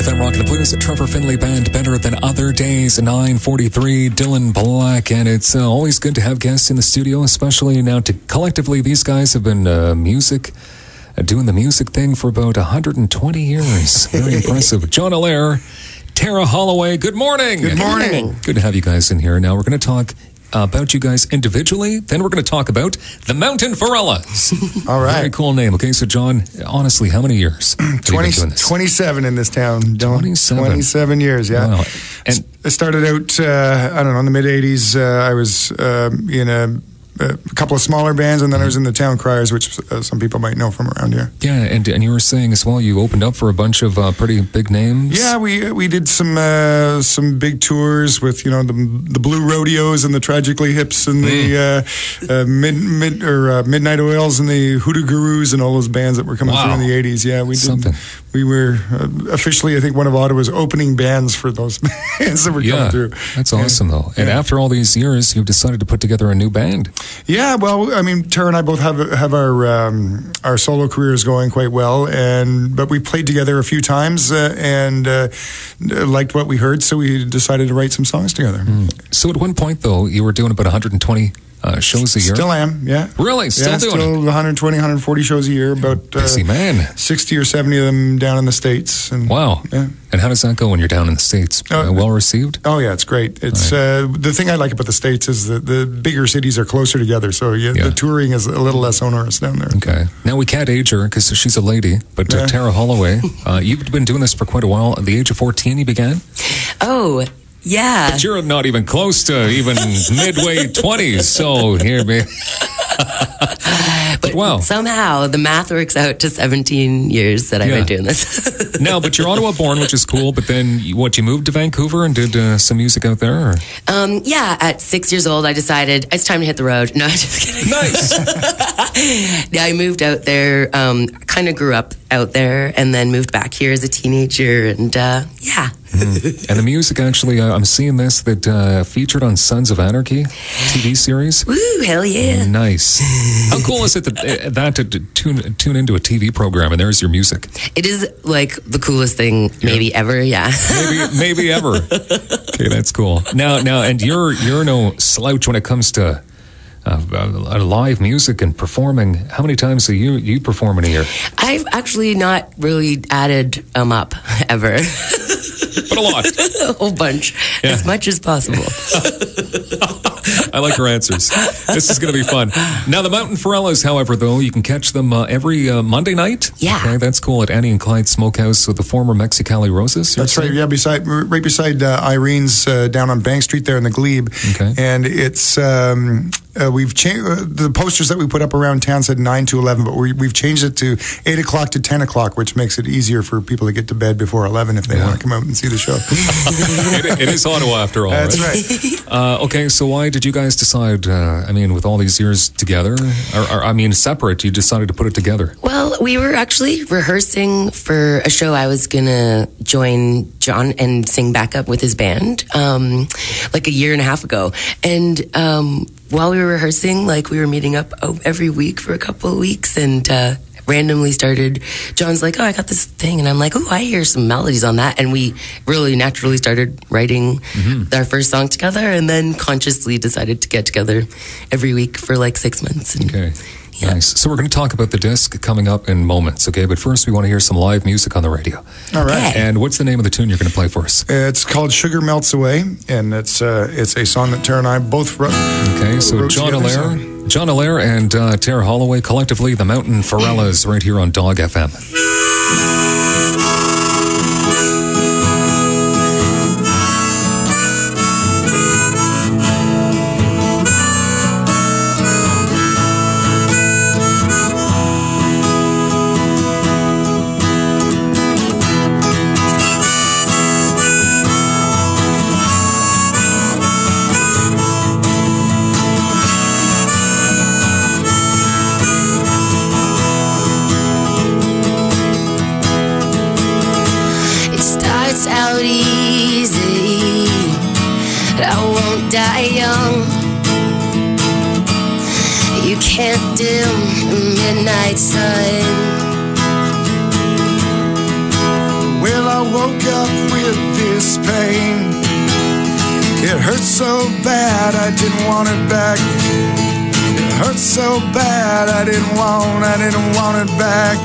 FM Rock and Blues, Trevor Finley Band, Better Than Other Days, 9:43, Dylan Black, and it's always good to have guests in the studio, especially now collectively these guys have been doing the music thing for about 120 years. Very impressive. John Allaire, Tara Holloway, good morning. Good morning. Good to have you guys in here. Now we're going to talk about you guys individually, then we're going to talk about the Mountain Forellas. All right. Very cool name. Okay, so John, honestly, how many years have you been doing this? 27 in this town. 27 years, yeah. Wow. And I started out, I don't know, in the mid-'80s. I was in a couple of smaller bands, and then I was in the Town Criers, which some people might know from around here. yeah, and you were saying as well, you opened up for a bunch of pretty big names. Yeah, we did some big tours with the Blue Rodeos and the Tragically Hips and the Midnight Oils and the Hoodoo Gurus and all those bands that were coming through in the 80s. Yeah, we did. Something. We were officially, I think, one of Ottawa's opening bands for those bands that were coming through. That's awesome, though. And after all these years, you've decided to put together a new band. Yeah, well, I mean, Tara and I both have our solo careers going quite well, but we played together a few times and liked what we heard, so we decided to write some songs together. So at one point, though, you were doing about 120 shows a year. Still am, yeah. Really? Still doing it? 120, 140 shows a year, about busy man. 60 or 70 of them down in the States. And, wow. Yeah. And how does that go when you're down in the States? Well received? Oh, yeah, it's great. It's the thing I like about the States is that the bigger cities are closer together, so the touring is a little less onerous down there. Okay. Now, we can't age her because she's a lady, but Tara Holloway, you've been doing this for quite a while. At the age of 14, you began? Oh, yeah. But you're not even close to even midway 20s, so here, man. But wow. Somehow the math works out to 17 years that I've been doing this. Now, but you're Ottawa born, which is cool, but then you moved to Vancouver and did some music out there? Or? Yeah, at 6 years old, I decided it's time to hit the road. No, just kidding. Nice. Yeah, I moved out there, kind of grew up out there, and then moved back here as a teenager, and yeah. And the music, actually, I'm seeing this, that featured on Sons of Anarchy TV series. Woo, hell yeah. Nice. How cool is it that to tune into a TV program and there's your music? It is like the coolest thing maybe ever, yeah. maybe ever. Okay, that's cool. Now, and you're no slouch when it comes to live music and performing. How many times do you perform in a year? I've actually not really added up ever. But a lot. A whole bunch. Yeah. As much as possible. I like your answers. This is going to be fun. Now, the Mountain Forellas, however, though, you can catch them every Monday night. Yeah. Okay, that's cool, at Annie and Clyde Smokehouse with the former Mexicali Roses. That's right. Yeah, right beside Irene's down on Bank Street there in the Glebe. Okay. And it's we've changed the posters that we put up around town said 9 to 11, but we've changed it to 8 o'clock to 10 o'clock, which makes it easier for people to get to bed before 11 if they want to come out and see the show. It is Ottawa after all. That's right. Okay, so why did you guys decide? With all these years together, or separate, you decided to put it together? Well, we were actually rehearsing for a show. I was gonna join John and sing backup with his band, like a year and a half ago, and while we were rehearsing, like we were meeting up every week for a couple of weeks, and randomly started, John's like, oh, I got this thing, and I'm like, oh, I hear some melodies on that, and we really naturally started writing our first song together, and then consciously decided to get together every week for like 6 months. And, okay. Yeah. Nice. So we're going to talk about the disc coming up in moments, okay? But first, we want to hear some live music on the radio. All right. Okay. And what's the name of the tune you're going to play for us? It's called Sugar Melts Away, and it's a song that Tara and I both wrote. Okay, so John Allaire and Tara Holloway, collectively, the Mountain Forellas, right here on Dog FM. Out easy, I won't die young. You can't dim the midnight sun. We'll I woke up with this pain. It hurt so bad I didn't want it back. It hurt so bad I didn't want it back.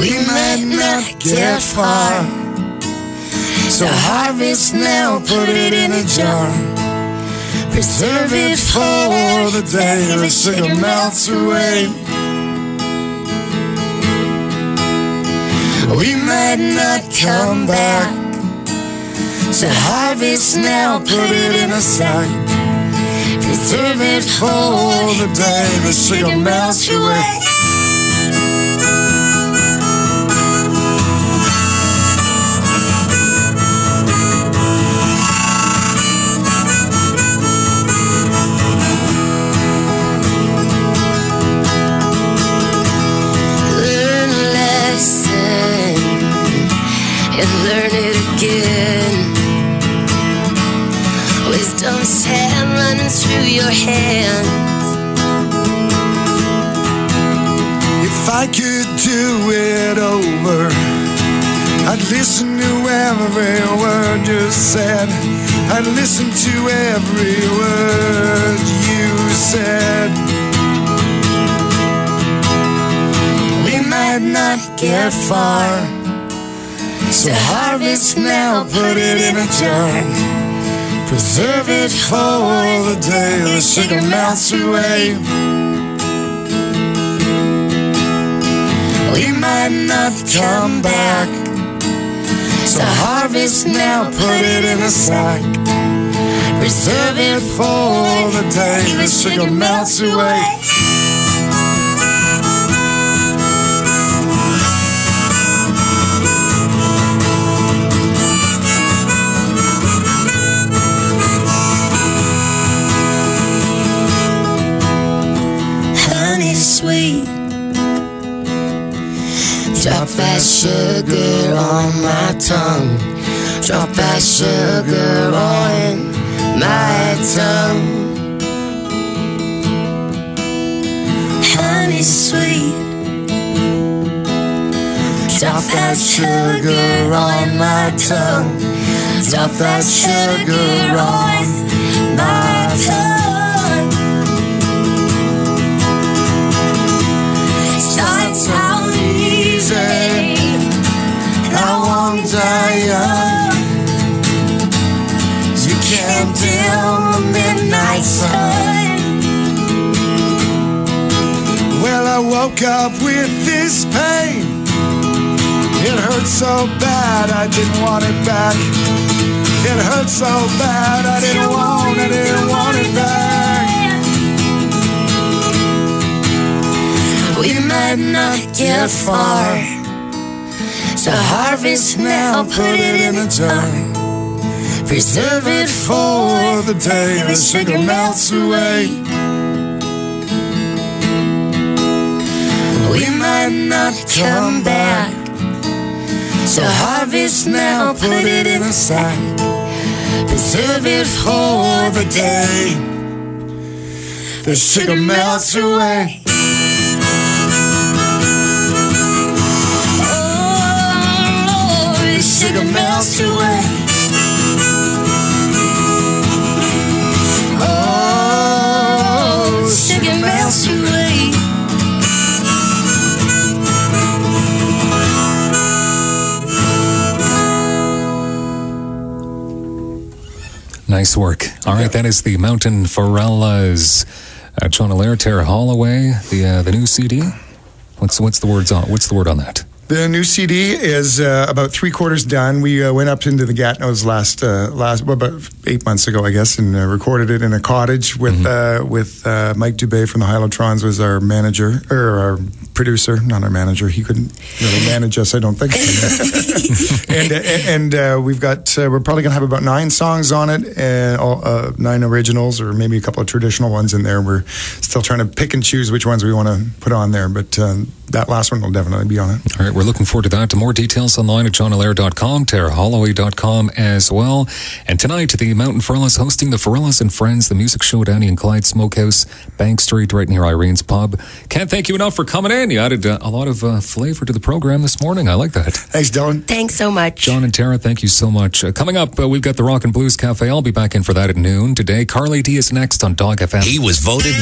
We might not get far, so harvest now, put it in a jar. Preserve it for the day the sugar melts away. We might not come back, so harvest now, put it in a sack. Preserve it for the day the sugar melts away. And learn it again. Wisdom's hand running through your hands. If I could do it over, I'd listen to every word you said. I'd listen to every word you said. We might not get far, so harvest now, put it in a jar. Preserve it for the day the sugar melts away. We might not come back, so harvest now, put it in a sack. Preserve it for the day the sugar melts away. Sweet, drop that sugar on my tongue. Drop that sugar on my tongue. Honey sweet, drop that sugar on my tongue. Drop that sugar on my tongue. Out easy, I won't die young. You can't dim the midnight sun. Well, I woke up with this pain. It hurt so bad I didn't want it back. It hurt so bad I didn't want it back. We might not get far, so harvest now, put it in a jar. Preserve it for the day the sugar melts away. We might not come back, so harvest now, put it in a sack. Preserve it for the day the sugar melts away. Sugar melts away. Oh, sugar melts away. Nice work. All right, that is the Mountain Farellas. John Allaire, Tara Holloway, the new CD. What's the word on that? The new CD is about 3/4 done. We went up into the Gatineaus about 8 months ago, I guess, and recorded it in a cottage with Mike Dubé from the Hylotrons was our manager, or our producer, not our manager. He couldn't really manage us, I don't think. and we've got we're probably going to have about 9 songs on it, and 9 originals, or maybe a couple of traditional ones in there. We're still trying to pick and choose which ones we want to put on there, but that last one will definitely be on it. All right, we're looking forward to that. More details online at johnallaire.com, taraholloway.com as well. And tonight, the Mountain Farillas hosting the Farillas and Friends, the music show at Annie and Clyde Smokehouse, Bank Street, right near Irene's Pub. Can't thank you enough for coming in. You added a lot of flavor to the program this morning. I like that. Thanks, Dylan. Thanks so much. John and Tara, thank you so much. Coming up, we've got the Rock and Blues Cafe. I'll be back in for that at noon. Today, Carly D is next on Dog FM. He was voted